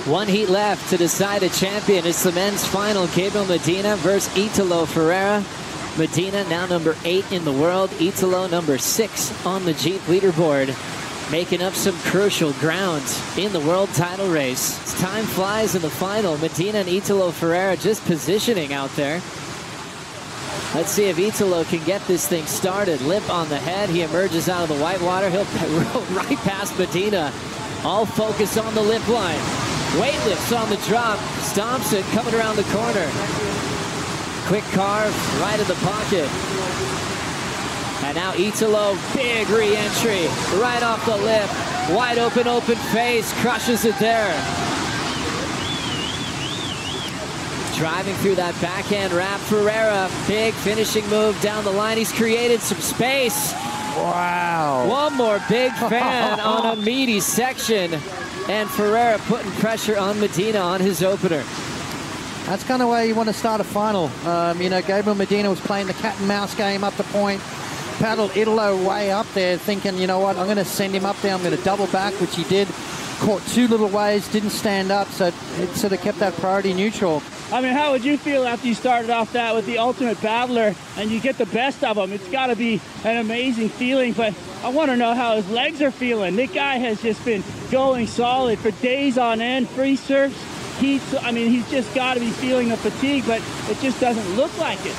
One heat left to decide a champion. It's the men's final. Gabriel Medina versus Italo Ferreira. Medina now number 8 in the world. Italo number 6 on the Jeep leaderboard. Making up some crucial ground in the world title race. As time flies in the final. Medina and Italo Ferreira just positioning out there. Let's see if Italo can get this thing started. Lip on the head. He emerges out of the whitewater. He'll roll right past Medina. All focus on the lip line. Weight lifts on the drop. Stomps it coming around the corner. Quick carve right in the pocket. And now Italo, big re-entry. Right off the lip. Wide open face. Crushes it there. Driving through that backhand wrap. Ferreira, big finishing move down the line. He's created some space. Wow. One more big fan on a meaty section. And Ferreira putting pressure on Medina on his opener. That's kind of where you want to start a final. You know, Gabriel Medina was playing the cat and mouse game up the point. Paddled Italo way up there thinking, you know what, I'm going to send him up there. I'm going to double back, which he did. Caught 2 little waves, didn't stand up, so it sort of kept that priority neutral. I mean, how would you feel after you started off that with the ultimate paddler and you get the best of them? It's got to be an amazing feeling, but I want to know how his legs are feeling. That guy has just been going solid for days on end, free surfs, heats. I mean, he's just got to be feeling the fatigue, but it just doesn't look like it.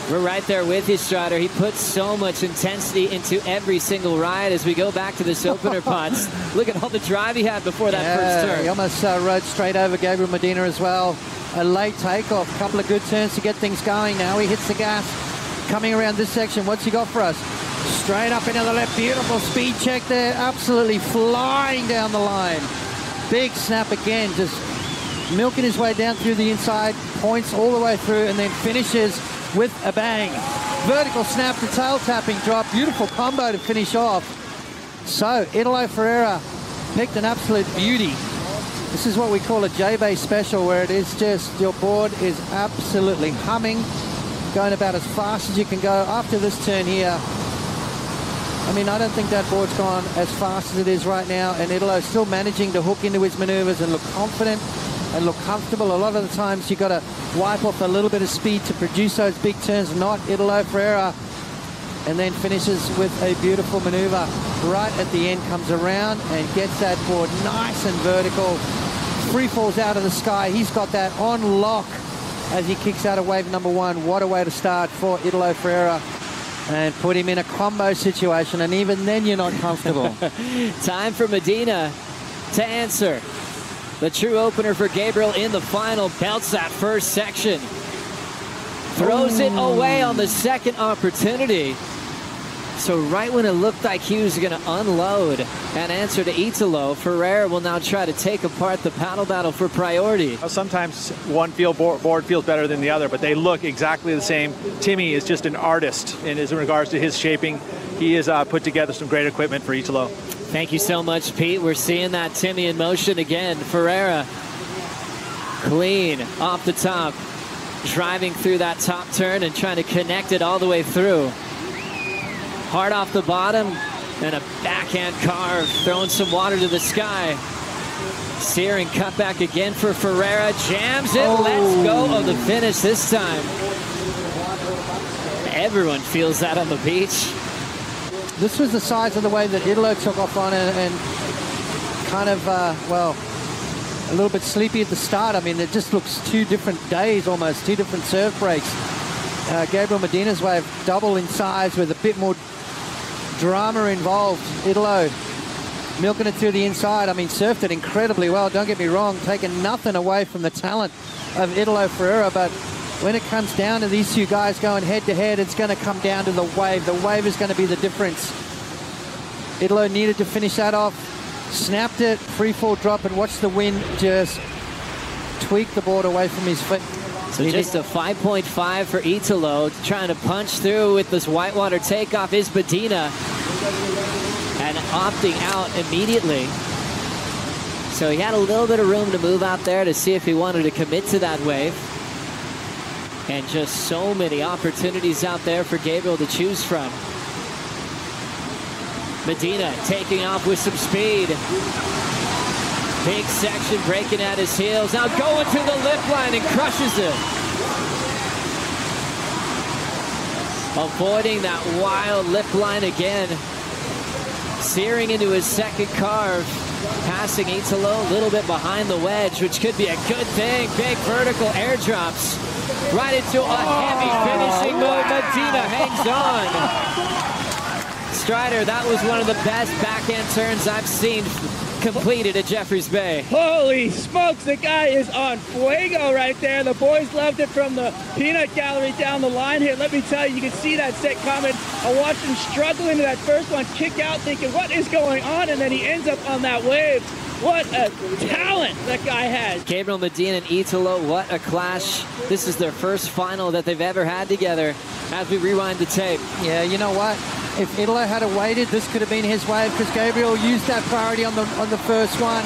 We're right there with you, Strider. He puts so much intensity into every single ride as we go back to this opener pots. Look at all the drive he had before that first turn. He almost rode straight over Gabriel Medina as well. A late takeoff, a couple of good turns to get things going. Now he hits the gas. Coming around this section, what's he got for us? Straight up into the left, beautiful speed check there. Absolutely flying down the line. Big snap again, just milking his way down through the inside, points all the way through, and then finishes with a bang. Vertical snap to tail tapping drop. Beautiful combo to finish off. So, Italo Ferreira picked an absolute beauty. This is what we call a J-Bay special, where it is just, your board is absolutely humming, going about as fast as you can go. After this turn here, I mean, I don't think that board's gone as fast as it is right now, and Italo's still managing to hook into his maneuvers and look confident and look comfortable. A lot of the times you've got to wipe off a little bit of speed to produce those big turns. Not Italo Ferreira. And then finishes with a beautiful maneuver. Right at the end, comes around and gets that board nice and vertical. Free falls out of the sky. He's got that on lock as he kicks out of wave number 1. What a way to start for Italo Ferreira. And put him in a combo situation, and even then you're not comfortable. Time for Medina to answer. The true opener for Gabriel in the final. Belts that first section. Throws it away on the second opportunity. So right when it looked like he was going to unload and answer to Italo, Ferreira will now try to take apart the paddle battle for priority. Sometimes one board feels better than the other, but they look exactly the same. Timmy is just an artist in regards to his shaping. He has put together some great equipment for Italo. Thank you so much, Pete. We're seeing that Timmy in motion again. Ferreira, clean off the top, driving through that top turn and trying to connect it all the way through. Hard off the bottom, and a backhand carve, throwing some water to the sky. Searing cutback again for Ferreira, jams it, lets go of the finish this time. Everyone feels that on the beach. This was the size of the wave that Italo took off on, and kind of, well, a little bit sleepy at the start. I mean, it just looks 2 different days almost, 2 different surf breaks. Gabriel Medina's wave double in size with a bit more drama involved. Italo milking it through the inside. I mean, surfed it incredibly well, don't get me wrong, taking nothing away from the talent of Italo Ferreira, but when it comes down to these 2 guys going head-to-head, it's going to come down to the wave. The wave is going to be the difference. Italo needed to finish that off, snapped it, free fall drop, and watch the wind just tweak the board away from his foot. So just a 5.5 for Italo. Trying to punch through with this whitewater takeoff is Medina. And opting out immediately. So he had a little bit of room to move out there to see if he wanted to commit to that wave. And just so many opportunities out there for Gabriel to choose from. Medina taking off with some speed. Big section breaking at his heels. Now going to the lip line and crushes it. Avoiding that wild lip line again. Searing into his second carve. Passing Italo a little bit behind the wedge, which could be a good thing. Big vertical airdrops. Right into a heavy finishing move. Medina hangs on. Strider, that was one of the best backhand turns I've seen completed at Jeffreys Bay. Holy smokes, the guy is on fuego right there. The boys loved it from the peanut gallery down the line here. Let me tell you, you can see that set coming. I watched him struggle into that first one, kick out thinking, what is going on? And then he ends up on that wave. What a talent that guy has. Gabriel Medina and Italo, what a clash. This is their first final that they've ever had together as we rewind the tape. Yeah, you know what? If Italo had waited, this could have been his wave because Gabriel used that priority on the first one.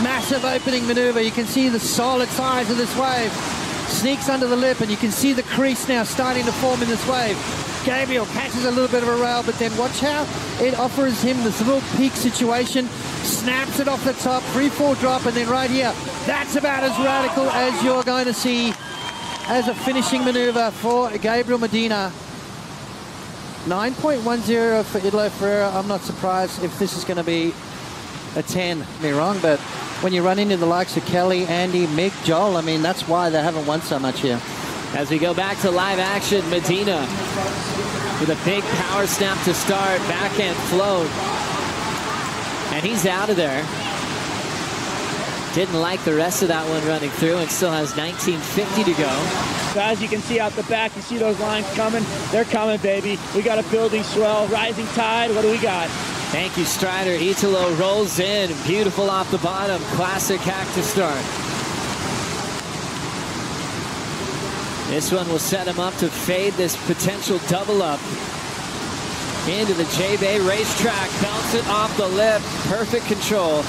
Massive opening maneuver. You can see the solid size of this wave. Sneaks under the lip, and you can see the crease now starting to form in this wave. Gabriel catches a little bit of a rail, but then watch how it offers him this little peak situation. Snaps it off the top, 3-4 drop, and then right here. That's about as radical as you're going to see as a finishing maneuver for Gabriel Medina. 9.10 for Italo Ferreira. I'm not surprised if this is going to be a 10. Me wrong, but when you run into the likes of Kelly, Andy, Mick, Joel, I mean, that's why they haven't won so much here. As we go back to live action, Medina with a big power snap to start, backhand float. And he's out of there. Didn't like the rest of that one running through and still has 19.50 to go. So as you can see out the back, you see those lines coming. They're coming, baby. We got a building swell, rising tide. What do we got? Thank you, Strider. Italo rolls in. Beautiful off the bottom. Classic hack to start. This one will set him up to fade this potential double up. Into the J-Bay racetrack. Bounce it off the lip. Perfect control.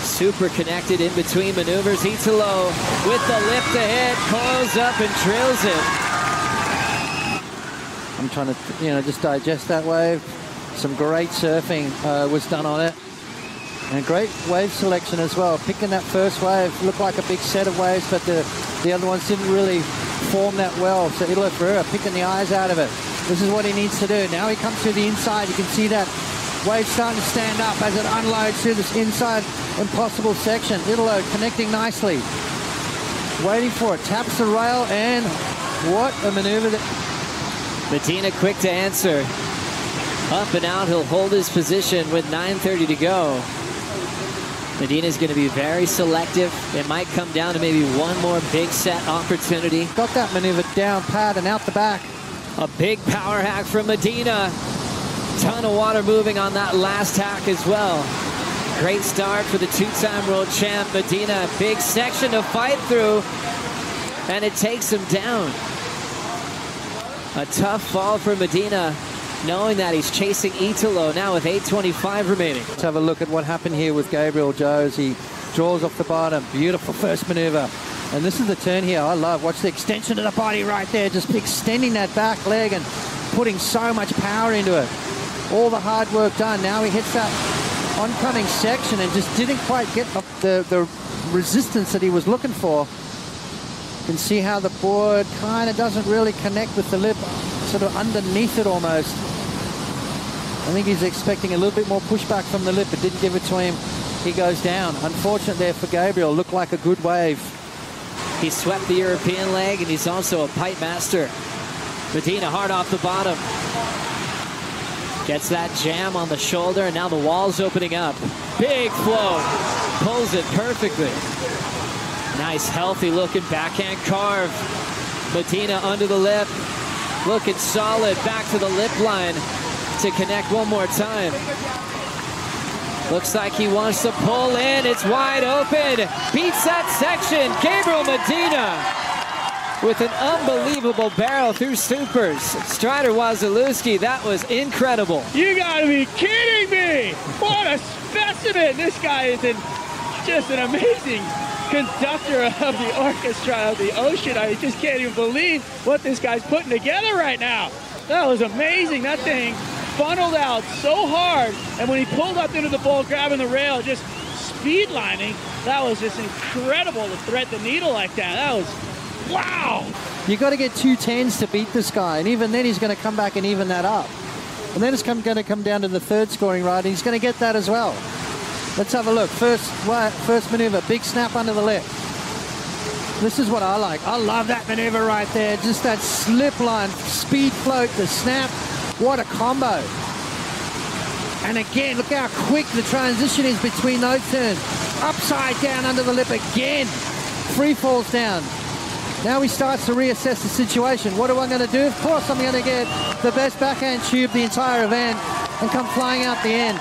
Super connected in between maneuvers. Italo with the lip to hit. Coils up and drills it. I'm trying to, just digest that wave. Some great surfing was done on it. And great wave selection as well. Picking that first wave, looked like a big set of waves, but the other ones didn't really form that well. So Italo Ferreira picking the eyes out of it. This is what he needs to do. Now he comes to the inside. You can see that wave starting to stand up as it unloads through this inside impossible section. Italo connecting nicely. Waiting for it. Taps the rail, and what a maneuver. Medina quick to answer. Up and out, he'll hold his position with 9:30 to go. Medina's going to be very selective. It might come down to maybe one more big set opportunity. Got that maneuver down pat and out the back. A big power hack from Medina. Ton of water moving on that last hack as well. Great start for the two-time world champ, Medina. Big section to fight through, and it takes him down. A tough fall for Medina, knowing that he's chasing Italo now with 8:25 remaining. Let's have a look at what happened here with Gabriel Joes. He draws off the bottom. Beautiful first maneuver. And this is the turn here I love. Watch the extension of the body right there. Just extending that back leg and putting so much power into it. All the hard work done. Now he hits that oncoming section and just didn't quite get up the resistance that he was looking for. You can see how the board kind of doesn't really connect with the lip, sort of underneath it almost. I think he's expecting a little bit more pushback from the lip, but didn't give it to him. He goes down. Unfortunate there for Gabriel. Looked like a good wave. He swept the European leg, and he's also a pipe master. Medina hard off the bottom. Gets that jam on the shoulder, and now the wall's opening up. Big float. Pulls it perfectly. Nice, healthy looking backhand carve. Medina under the lip. Looking solid. Back to the lip line to connect one more time. Looks like he wants to pull in. It's wide open. Beats that section. Gabriel Medina with an unbelievable barrel through supers. Strider Wazalewski, that was incredible. You gotta be kidding me! What a specimen! This guy is just an amazing conductor of the orchestra of the ocean. I just can't even believe what this guy's putting together right now. That was amazing. That thing funneled out so hard, and when he pulled up into the bowl, grabbing the rail, just speed lining, that was just incredible to thread the needle like that. That was, wow! You got to get 210s to beat this guy, and even then he's going to come back and even that up. And then it's going to come down to the third scoring ride, and he's going to get that as well. Let's have a look. First maneuver, big snap under the lip. This is what I like. I love that maneuver right there. Just that slip line, speed float, the snap. What a combo. And again, look how quick the transition is between those turns. Upside down under the lip again. Free falls down. Now he starts to reassess the situation. What am I going to do? Of course I'm going to get the best backhand tube the entire event and come flying out the end.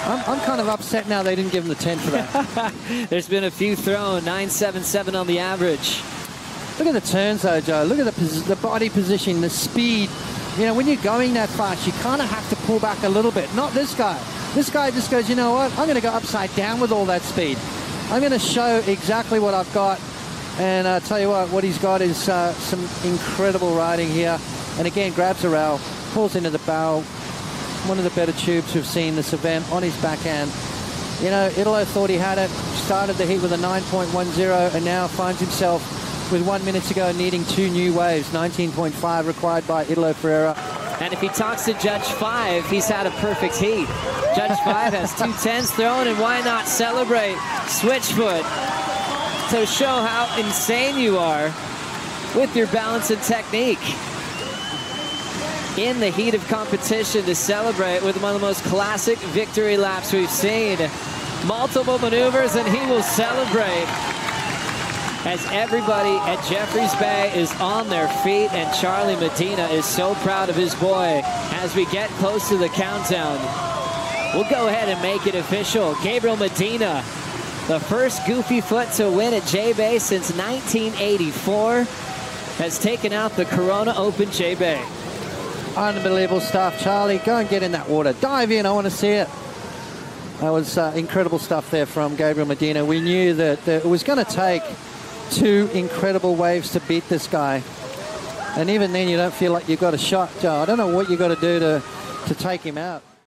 I'm kind of upset now they didn't give him the 10 for that. There's been a few thrown, 9.77 on the average. Look at the turns though, Joe. Look at the body position, the speed. You know, when you're going that fast, you kind of have to pull back a little bit. Not this guy. This guy just goes, you know what? I'm going to go upside down with all that speed. I'm going to show exactly what I've got. And I'll tell you what he's got is some incredible riding here. And again, grabs a rail, pulls into the barrel. One of the better tubes we've seen this event on his backhand. You know, Italo thought he had it, started the heat with a 9.10 and now finds himself with 1 minute to go needing 2 new waves, 19.5 required by Italo Ferreira. And if he talks to Judge 5, he's had a perfect heat. Judge 5 has 2 10s thrown, and why not celebrate Switchfoot to show how insane you are with your balance and technique. In the heat of competition to celebrate with one of the most classic victory laps we've seen. Multiple maneuvers and he will celebrate as everybody at Jeffreys Bay is on their feet, and Charlie Medina is so proud of his boy. As we get close to the countdown, we'll go ahead and make it official. Gabriel Medina, the first goofy foot to win at J-Bay since 1984, has taken out the Corona Open J-Bay. Unbelievable stuff, Charlie. Go and get in that water. Dive in. I want to see it. That was incredible stuff there from Gabriel Medina. We knew that it was going to take 2 incredible waves to beat this guy. And even then, you don't feel like you've got a shot, Joe. I don't know what you've got to do to take him out.